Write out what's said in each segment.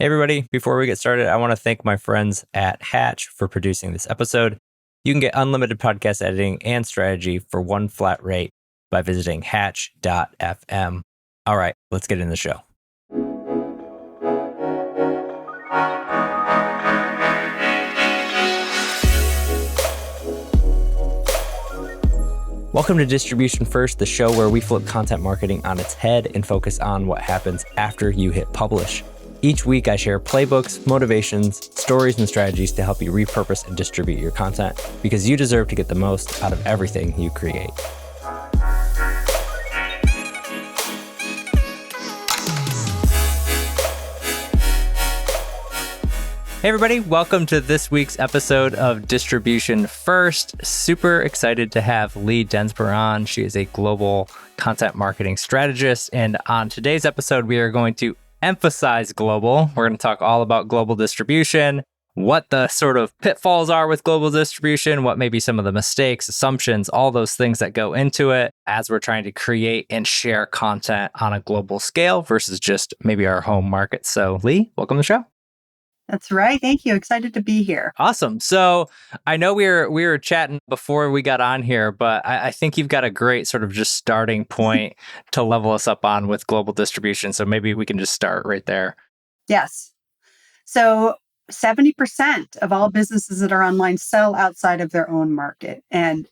Hey, everybody. Before we get started, I want to thank my friends at Hatch for producing this episode. You can get unlimited podcast editing and strategy for one flat rate by visiting hatch.fm. All right, let's get into the show. Welcome to Distribution First, the show where we flip content marketing on its head and focus on what happens after you hit publish. Each week, I share playbooks, motivations, stories, and strategies to help you repurpose and distribute your content because you deserve to get the most out of everything you create. Hey everybody, welcome to this week's episode of Distribution First. Super excited to have Lee Densmer on. She is a global content marketing strategist. And on today's episode, we are going to emphasize global. We're going to talk all about global distribution, what the sort of pitfalls are with global distribution, what may be some of the mistakes, assumptions, all those things that go into it as we're trying to create and share content on a global scale versus just maybe our home market. So Lee, welcome to the show. That's right. Thank you. Excited to be here. Awesome. So I know we were chatting before we got on here, but I think you've got a great sort of just starting point to level us up on with global distribution. So maybe we can just start right there. Yes. So 70% of all businesses that are online sell outside of their own market. And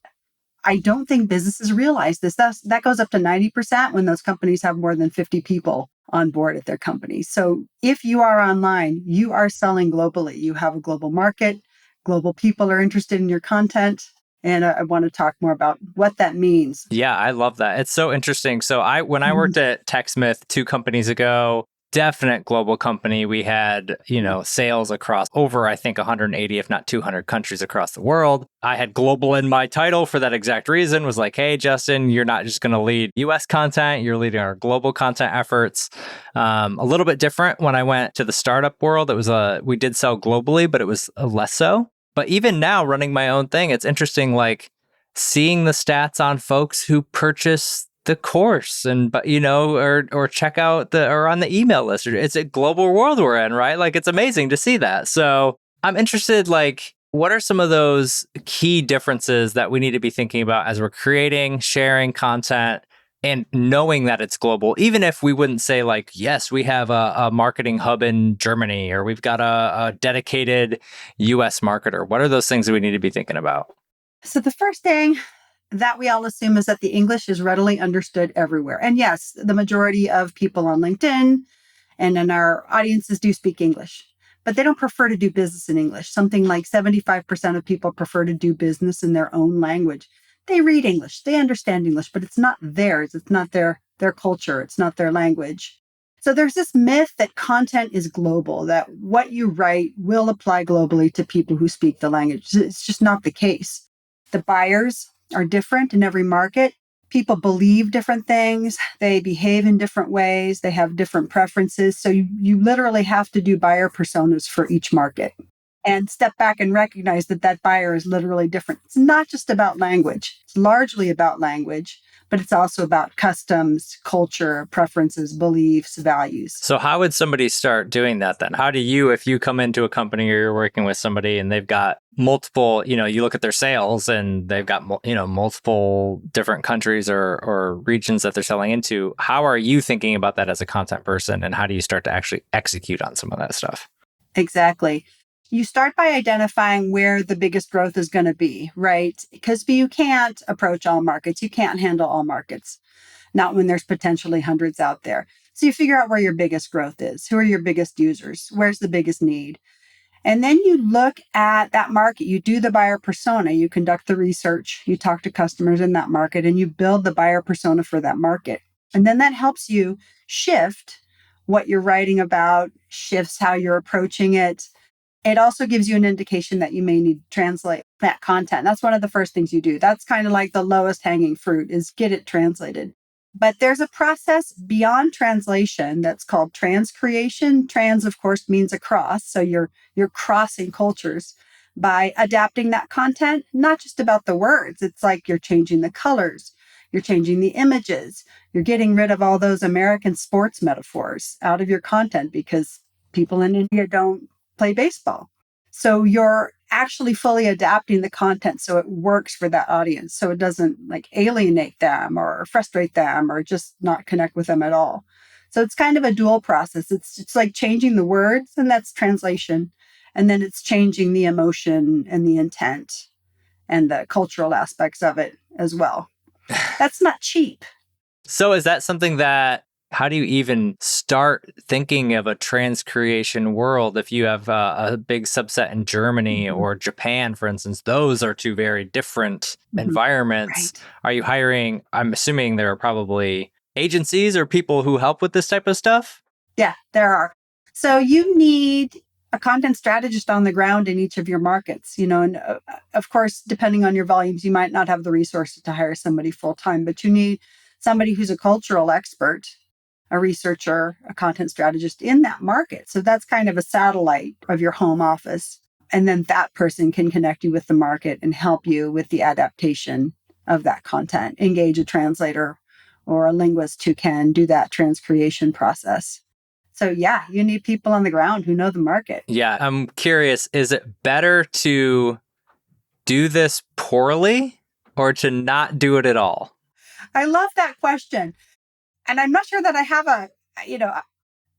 I don't think businesses realize this. That goes up to 90% when those companies have more than 50 people on board at their company. So if you are online, you are selling globally. You have a global market, global people are interested in your content. And I want to talk more about what that means. Yeah, I love that. It's so interesting. So when I worked at TechSmith 2 companies ago, definite global company. We had, sales across over, I think, 180, if not 200 countries across the world. I had global in my title for that exact reason, was like, hey, Justin, you're not just going to lead US content, you're leading our global content efforts. A little bit different when I went to the startup world. It was we did sell globally, but it was less so. But even now running my own thing, it's interesting, like seeing the stats on folks who purchase the course or check out or on the email list. It's a global world we're in, right? Like it's amazing to see that. So I'm interested, like, what are some of those key differences that we need to be thinking about as we're creating, sharing content and knowing that it's global, even if we wouldn't say like, yes, we have a marketing hub in Germany, or we've got a dedicated US marketer. What are those things that we need to be thinking about? So the first thing that we all assume is that the English is readily understood everywhere. And yes, the majority of people on LinkedIn and in our audiences do speak English, but they don't prefer to do business in English. Something like 75% of people prefer to do business in their own language. They read English, they understand English, but it's not theirs. It's not their culture. It's not their language. So there's this myth that content is global, that what you write will apply globally to people who speak the language. It's just not the case. The buyers are different in every market. People believe different things. They behave in different ways. They have different preferences. So you literally have to do buyer personas for each market and step back and recognize that buyer is literally different. It's not just about language. It's largely about language, but it's also about customs, culture, preferences, beliefs, values. So how would somebody start doing that then? How do you, if you come into a company or you're working with somebody and they've got multiple, you look at their sales and they've got, multiple different countries or regions that they're selling into, how are you thinking about that as a content person? And how do you start to actually execute on some of that stuff? Exactly. You start by identifying where the biggest growth is going to be, right? Because you can't approach all markets. You can't handle all markets, not when there's potentially hundreds out there. So you figure out where your biggest growth is. Who are your biggest users? Where's the biggest need? And then you look at that market. You do the buyer persona. You conduct the research. You talk to customers in that market and you build the buyer persona for that market. And then that helps you shift what you're writing about, shifts how you're approaching it. It also gives you an indication that you may need to translate that content. That's one of the first things you do. That's kind of like the lowest hanging fruit, is get it translated. But there's a process beyond translation that's called transcreation. Trans, of course, means across. So you're crossing cultures by adapting that content, not just about the words. It's like you're changing the colors, you're changing the images, you're getting rid of all those American sports metaphors out of your content because people in India don't play baseball. So you're actually fully adapting the content so it works for that audience. So it doesn't like alienate them or frustrate them or just not connect with them at all. So it's kind of a dual process. It's like changing the words, and that's translation. And then it's changing the emotion and the intent and the cultural aspects of it as well. That's not cheap. So is that something that, how do you even start thinking of a transcreation world if you have a big subset in Germany or Japan, for instance? Those are two very different environments. Right. Are you hiring, I'm assuming there are probably agencies or people who help with this type of stuff? Yeah, there are. So you need a content strategist on the ground in each of your markets, and of course, depending on your volumes, you might not have the resources to hire somebody full time, but you need somebody who's a cultural expert, a researcher, a content strategist in that market. So that's kind of a satellite of your home office. And then that person can connect you with the market and help you with the adaptation of that content, engage a translator or a linguist who can do that transcreation process. So yeah, you need people on the ground who know the market. Yeah, I'm curious, is it better to do this poorly or to not do it at all? I love that question. And I'm not sure that I have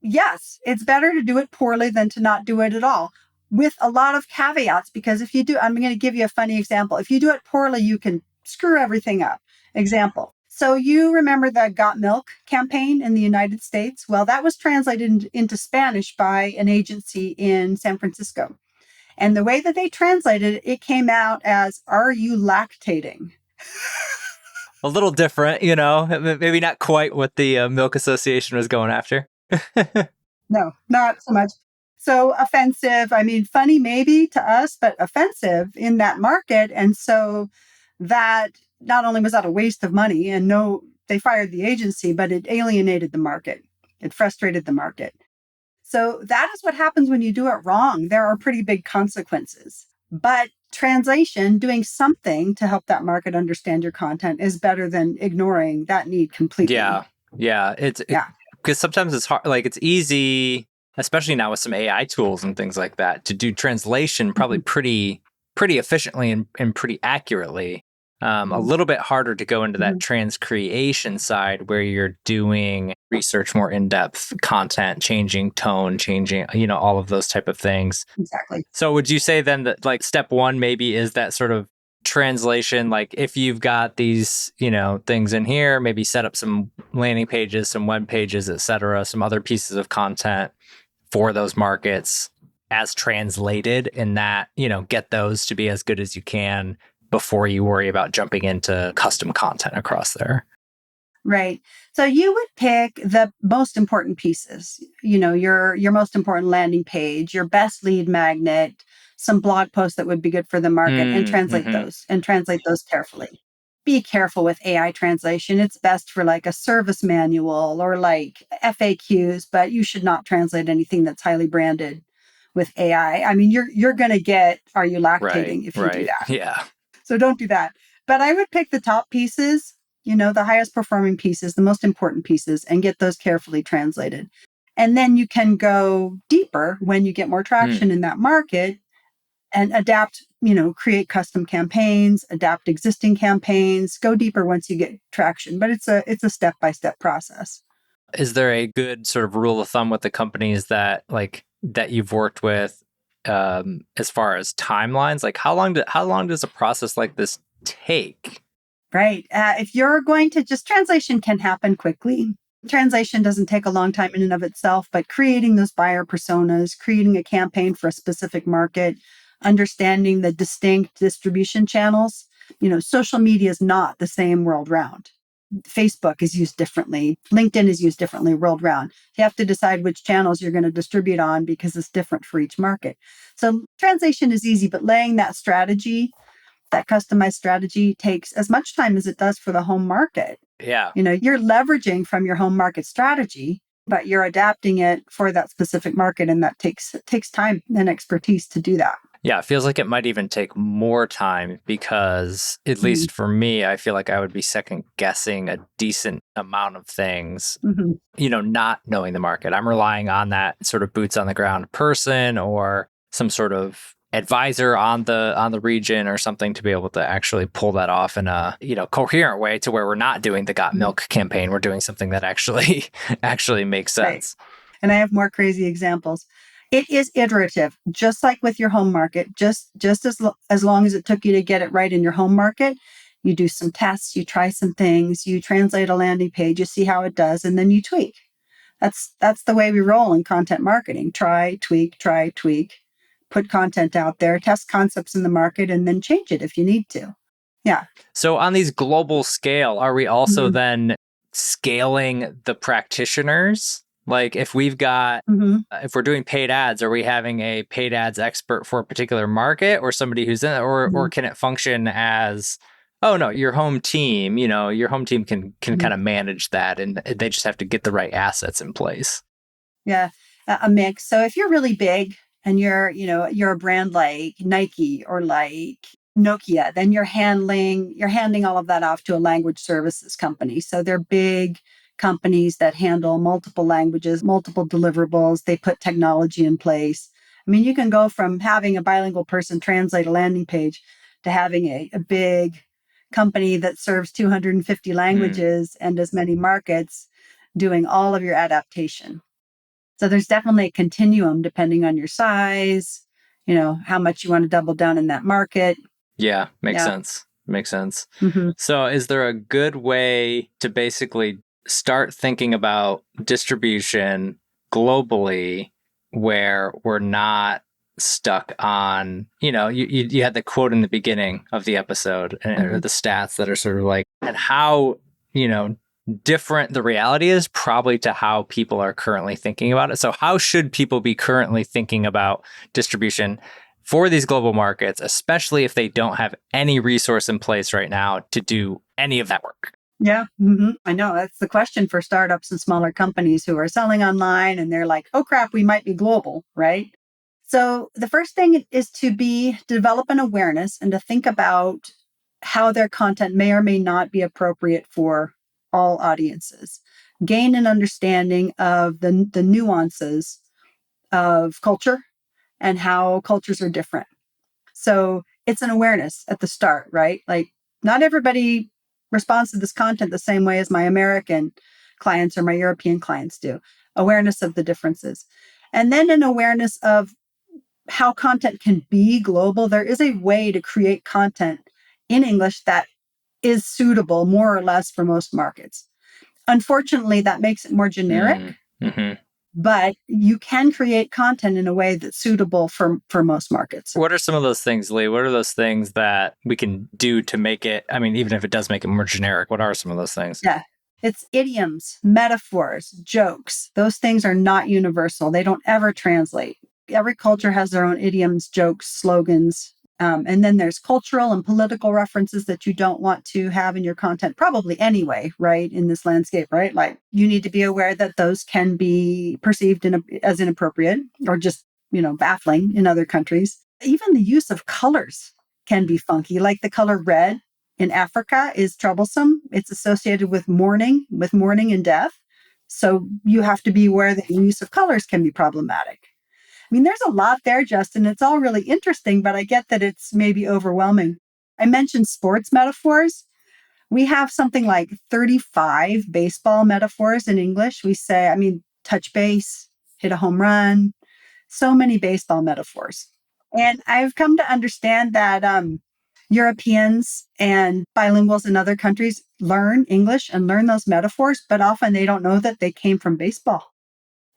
yes, it's better to do it poorly than to not do it at all, with a lot of caveats. Because if you do, I'm going to give you a funny example. If you do it poorly, you can screw everything up. Example. So you remember the Got Milk campaign in the United States? Well, that was translated into Spanish by an agency in San Francisco. And the way that they translated it, it came out as, "Are you lactating?" A little different, maybe not quite what the Milk Association was going after. No, not so much. So offensive. I mean, funny maybe to us, but offensive in that market. And so that not only was that a waste of money and no, they fired the agency, but it alienated the market. It frustrated the market. So that is what happens when you do it wrong. There are pretty big consequences. But translation, doing something to help that market understand your content is better than ignoring that need completely. Yeah. Because sometimes it's hard, like it's easy, especially now with some AI tools and things like that, to do translation probably pretty efficiently and pretty accurately. A little bit harder to go into that transcreation side where you're doing research, more in-depth content, changing tone, changing, all of those type of things. Exactly. So would you say then that like step one maybe is that sort of translation, like if you've got these, things in here, maybe set up some landing pages, some web pages, etc., some other pieces of content for those markets as translated, and that, get those to be as good as you can before you worry about jumping into custom content across there. Right. So you would pick the most important pieces, your most important landing page, your best lead magnet, some blog posts that would be good for the market, and translate those carefully. Be careful with AI translation. It's best for like a service manual or like FAQs, but you should not translate anything that's highly branded with AI. I mean, you're going to get, "Are you lactating?" if you do that. Yeah. So don't do that. But I would pick the top pieces, the highest performing pieces, the most important pieces, and get those carefully translated. And then you can go deeper when you get more traction in that market and adapt, create custom campaigns, adapt existing campaigns, go deeper once you get traction. But it's a step-by-step process. Is there a good sort of rule of thumb with the companies that you've worked with, as far as timelines? Like how long does a process like this take? Right. If you're going to translation can happen quickly. Translation doesn't take a long time in and of itself, but creating those buyer personas, creating a campaign for a specific market, understanding the distinct distribution channels. Social media is not the same world round. Facebook is used differently. LinkedIn is used differently world round. You have to decide which channels you're going to distribute on because it's different for each market. So translation is easy, but laying that strategy, that customized strategy, takes as much time as it does for the home market. Yeah. You're leveraging from your home market strategy, but you're adapting it for that specific market. And that takes time and expertise to do that. Yeah, it feels like it might even take more time because, at least for me, I feel like I would be second guessing a decent amount of things, Mm-hmm. not knowing the market. I'm relying on that sort of boots on the ground person or some sort of advisor on the region or something to be able to actually pull that off in a, coherent way to where we're not doing the Got Milk campaign. We're doing something that actually actually makes Right. sense. And I have more crazy examples. It is iterative, just like with your home market. Just as long as it took you to get it right in your home market, you do some tests, you try some things, you translate a landing page, you see how it does, and then you tweak. That's the way we roll in content marketing. Try, tweak, put content out there, test concepts in the market, and then change it if you need to. Yeah. So on these global scale, are we also Mm-hmm. then scaling the practitioners? Like if we've got, Mm-hmm. if we're doing paid ads, are we having a paid ads expert for a particular market or somebody who's in it, or Mm-hmm. can it function as, oh no, your home team, your home team can Mm-hmm. kind of manage that and they just have to get the right assets in place. Yeah, a mix. So if you're really big and you're a brand like Nike or like Nokia, then you're handing all of that off to a language services company. So they're big companies that handle multiple languages, multiple deliverables. They put technology in place. I mean, you can go from having a bilingual person translate a landing page to having a big company that serves 250 Mm, languages and as many markets doing all of your adaptation. So there's definitely a continuum depending on your size, how much you want to double down in that market. yeah, makes Yeah. sense. Makes sense. Hmm. So, is there a good way to basically start thinking about distribution globally where we're not stuck on, you had the quote in the beginning of the episode or Hmm. the stats that are sort of like, and how, you know, different the reality is probably to how people are currently thinking about it. So, how should people be currently thinking about distribution for these global markets, especially if they don't have any resource in place right now to do any of that work? Yeah. I know that's the question for startups and smaller companies who are selling online and they're like, oh crap, we might be global, right? So the first thing is to develop an awareness and to think about how their content may or may not be appropriate for all audiences. Gain an understanding of the nuances of culture and how cultures are different. So it's an awareness at the start, right? Like not everybody responds to this content the same way as my American clients or my European clients do. Awareness of the differences. And then an awareness of how content can be global. There is a way to create content in English that is suitable more or less for most markets. Unfortunately, that makes it more generic, Mm-hmm. but you can create content in a way that's suitable for most markets. What are some of those things, Lee? What are those things that we can do to make it? I mean, even if it does make it more generic, what are some of those things? Yeah. It's idioms, metaphors, jokes. Those things are not universal. They don't ever translate. Every culture has their own idioms, jokes, slogans. And then there's cultural and political references that you don't want to have in your content, probably anyway, right? In this landscape, right? Like you need to be aware that those can be perceived as inappropriate or just, baffling in other countries. Even the use of colors can be funky, like the color red in Africa is troublesome. It's associated with mourning and death. So you have to be aware that the use of colors can be problematic. I mean, there's a lot there, Justin. It's all really interesting, but I get that it's maybe overwhelming. I mentioned sports metaphors. We have something like 35 baseball metaphors in English. We say, touch base, hit a home run, so many baseball metaphors. And I've come to understand that Europeans and bilinguals in other countries learn English and learn those metaphors, but often they don't know that they came from baseball.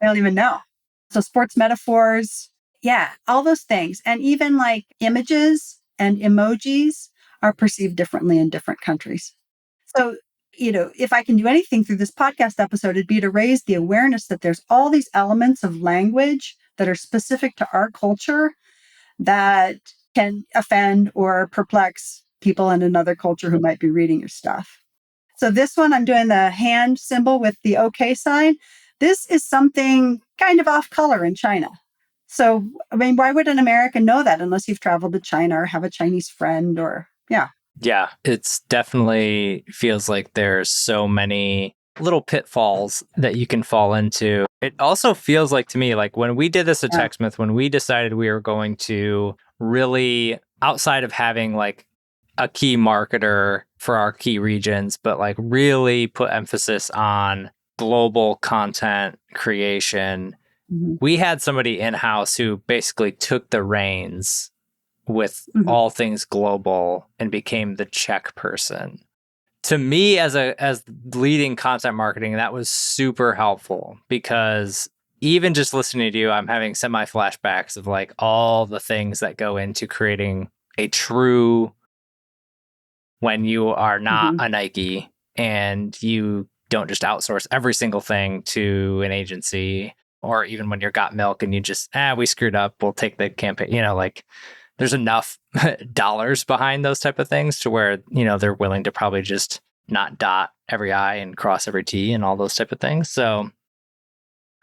They don't even know. So, sports metaphors, yeah, all those things. And even like images and emojis are perceived differently in different countries. So, if I can do anything through this podcast episode, it'd be to raise the awareness that there's all these elements of language that are specific to our culture that can offend or perplex people in another culture who might be reading your stuff. So this one, I'm doing the hand symbol with the OK sign. This is something kind of off color in China. So, I mean, why would an American know that unless you've traveled to China or have a Chinese friend or, yeah. Yeah, it's definitely feels like there's so many little pitfalls that you can fall into. It also feels like to me, like when we did this at Yeah. TechSmith, when we decided we were going to really, outside of having like a key marketer for our key regions, but like really put emphasis on global content creation, Mhm. we had somebody in-house who basically took the reins with Mhm. all things global and became the Czech person. To me, as leading content marketing, that was super helpful because even just listening to you, I'm having semi flashbacks of like all the things that go into creating a true, when you are not Mhm. a Nike and you don't just outsource every single thing to an agency, or even when you're Got Milk and you just, we screwed up, we'll take the campaign, like there's enough dollars behind those type of things to where, they're willing to probably just not dot every I and cross every T and all those type of things. So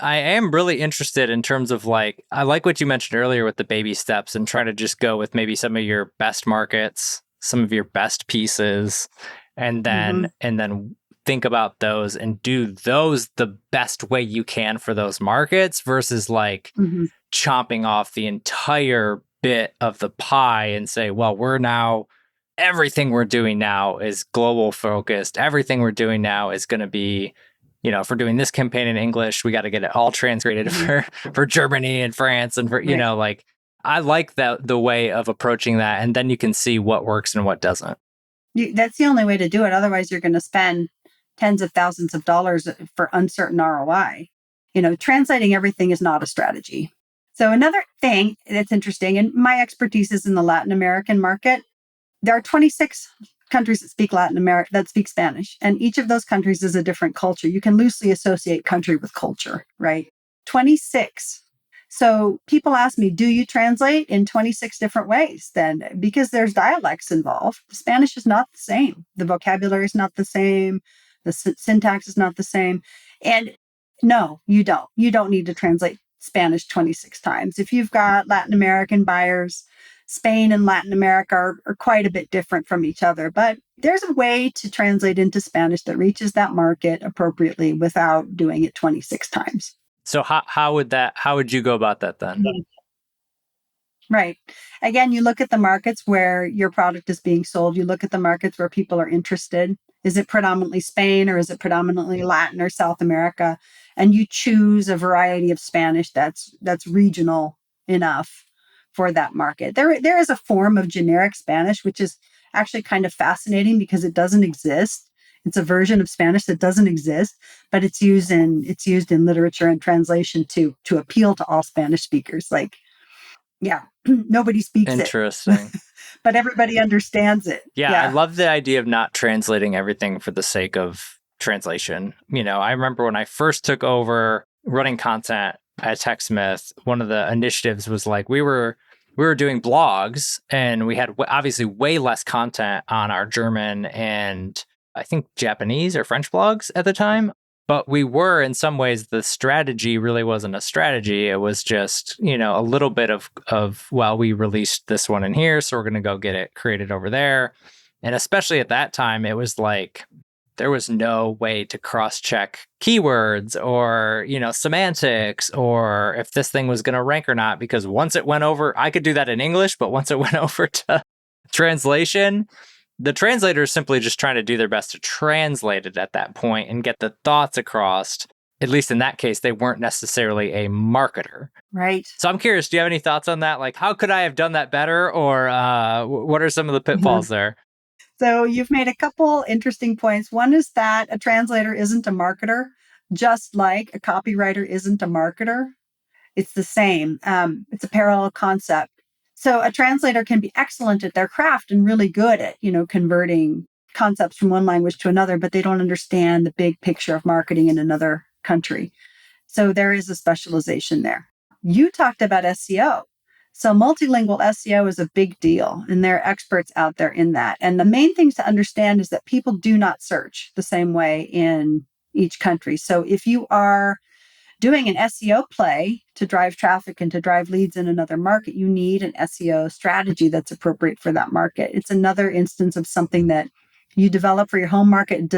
I am really interested in terms of like, I like what you mentioned earlier with the baby steps and trying to just go with maybe some of your best markets, some of your best pieces, and then, Mhm. and then think about those and do those the best way you can for those markets versus like Mhm. chomping off the entire bit of the pie and say, well, everything we're doing now is global focused. Everything we're doing now is going to be, if we're doing this campaign in English, we got to get it all translated Mhm. for Germany and France and for, Right. like I like that the way of approaching that. And then you can see what works and what doesn't. That's the only way to do it. Otherwise, you're going to spend tens of thousands of dollars for uncertain ROI. Translating everything is not a strategy. So another thing that's interesting, and my expertise is in the Latin American market. There are 26 countries that speak Latin America that speak Spanish, and each of those countries is a different culture. You can loosely associate country with culture, right? 26. So people ask me, do you translate in 26 different ways then? Because there's dialects involved. Spanish is not the same. The vocabulary is not the same. The syntax is not the same. And no, you don't. You don't need to translate Spanish 26 times. If you've got Latin American buyers, Spain and Latin America are quite a bit different from each other, but there's a way to translate into Spanish that reaches that market appropriately without doing it 26 times. So how would you go about that then? Right. Again, you look at the markets where your product is being sold. You look at the markets where people are interested. Is it predominantly Spain or is it predominantly Latin or South America? And you choose a variety of Spanish that's regional enough for that market. There is a form of generic Spanish which is actually kind of fascinating because it doesn't exist. It's a version of Spanish that doesn't exist, but it's used in literature and translation to appeal to all Spanish speakers. Like, yeah, nobody speaks it, Interesting. but everybody understands it. Yeah, I Yeah. love the idea of not translating everything for the sake of translation. I remember when I first took over running content at TechSmith, one of the initiatives was like we were doing blogs and we had obviously way less content on our German and I think Japanese or French blogs at the time. But we were, in some ways, the strategy really wasn't a strategy. It was just, a little bit of, well, we released this one in here, so we're going to go get it created over there. And especially at that time, it was like, there was no way to cross-check keywords or, semantics or if this thing was going to rank or not, because once it went over, I could do that in English, but once it went over to translation, the translator is simply just trying to do their best to translate it at that point and get the thoughts across. At least in that case, they weren't necessarily a marketer. Right. So I'm curious, do you have any thoughts on that? Like, how could I have done that better? Or what are some of the pitfalls there? So you've made a couple interesting points. One is that a translator isn't a marketer, just like a copywriter isn't a marketer. It's the same. It's a parallel concept. So a translator can be excellent at their craft and really good at, converting concepts from one language to another, but they don't understand the big picture of marketing in another country. So there is a specialization there. You talked about SEO. So multilingual SEO is a big deal, and there are experts out there in that. And the main things to understand is that people do not search the same way in each country. So if you are doing an SEO play to drive traffic and to drive leads in another market, you need an SEO strategy that's appropriate for that market. It's another instance of something that you develop for your home market. It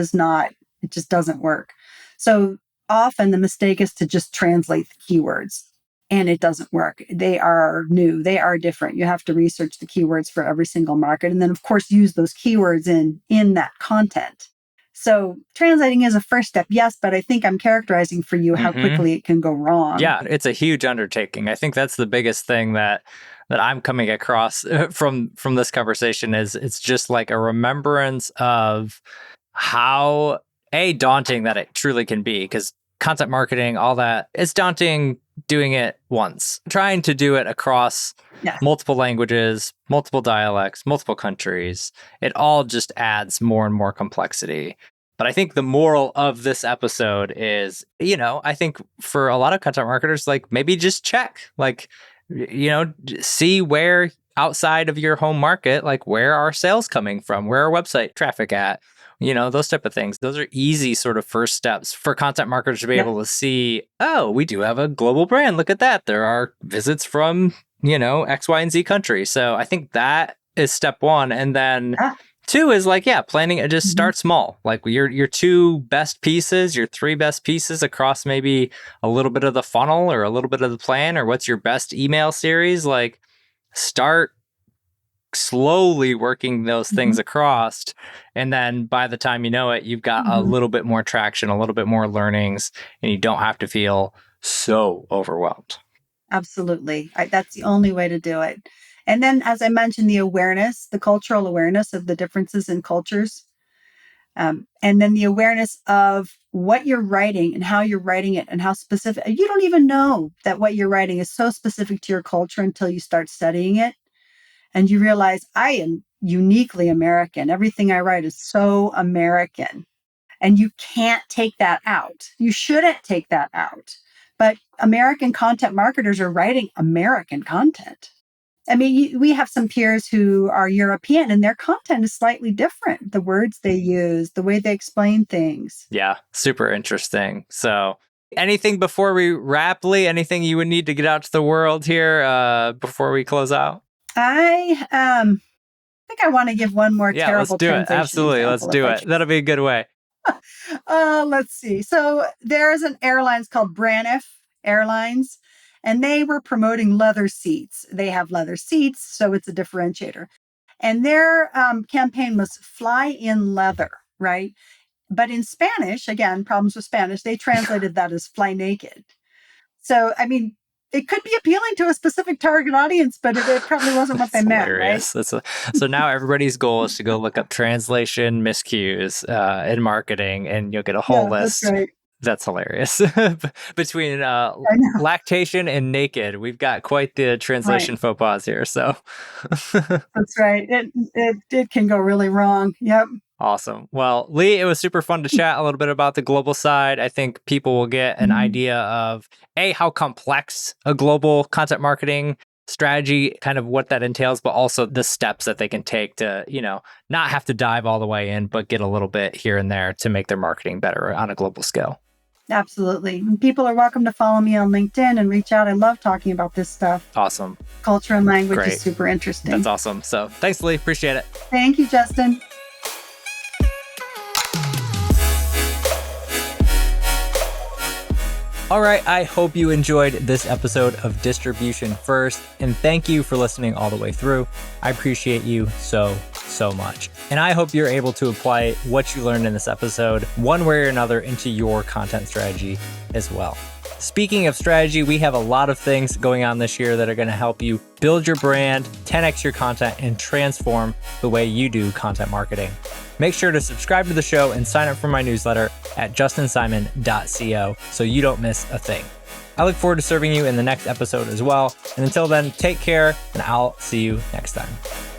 just doesn't work. So often the mistake is to just translate the keywords, and it doesn't work. They are new, they are different. You have to research the keywords for every single market. And then of course, use those keywords in that content. So translating is a first step, yes, but I think I'm characterizing for you how quickly it can go wrong. Yeah, it's a huge undertaking. I think that's the biggest thing that I'm coming across from this conversation is it's just like a remembrance of how daunting that it truly can be, because content marketing, all that, it's daunting doing it once. Trying to do it across multiple languages, multiple dialects, multiple countries, it all just adds more and more complexity. But I think the moral of this episode is, I think for a lot of content marketers, like maybe just check, like, see where outside of your home market, like where are sales coming from? Where are website traffic at? Those type of things. Those are easy sort of first steps for content marketers to be able to see, oh, we do have a global brand. Look at that. There are visits from, X, Y, and Z country. So I think that is step one. And then two is like, planning, just start small. Like your two best pieces, your three best pieces across maybe a little bit of the funnel or a little bit of the plan, or what's your best email series. Like start slowly working those things across. And then by the time you know it, you've got a little bit more traction, a little bit more learnings, and you don't have to feel so overwhelmed. Absolutely. That's the only way to do it. And then, as I mentioned, the cultural awareness of the differences in cultures. And then the awareness of what you're writing and how you're writing it and how specific. You don't even know that what you're writing is so specific to your culture until you start studying it. And you realize I am uniquely American. Everything I write is so American. And you can't take that out. You shouldn't take that out. But American content marketers are writing American content. I mean, we have some peers who are European and their content is slightly different. The words they use, the way they explain things. Yeah, super interesting. So anything before we wrap, Lee? Anything you would need to get out to the world here before we close out? I think I want to give one more terrible translation. Let's do it. Absolutely. Let's do it. That'll be a good way. Let's see. So there's an airline called Braniff Airlines, and they were promoting leather seats. They have leather seats, so it's a differentiator. And their campaign was fly in leather, right? But in Spanish, again, problems with Spanish, they translated that as fly naked. So, I mean, it could be appealing to a specific target audience, but it probably wasn't what they meant, right? So now everybody's goal is to go look up translation miscues in marketing, and you'll get a whole list. That's right. That's hilarious. Between lactation and naked, we've got quite the translation faux pas here. So that's right. It can go really wrong. Yep. Awesome. Well, Lee, it was super fun to chat a little bit about the global side. I think people will get an idea of how complex a global content marketing strategy, kind of what that entails, but also the steps that they can take to, not have to dive all the way in, but get a little bit here and there to make their marketing better on a global scale. Absolutely. And people are welcome to follow me on LinkedIn and reach out. I love talking about this stuff. Awesome. Culture and language is super interesting. That's awesome. So thanks, Lee. Appreciate it. Thank you, Justin. All right, I hope you enjoyed this episode of Distribution First, and thank you for listening all the way through. I appreciate you so much. And I hope you're able to apply what you learned in this episode one way or another into your content strategy as well. Speaking of strategy, we have a lot of things going on this year that are going to help you build your brand, 10x your content, and transform the way you do content marketing. Make sure to subscribe to the show and sign up for my newsletter at justinsimon.co so you don't miss a thing. I look forward to serving you in the next episode as well. And until then, take care, and I'll see you next time.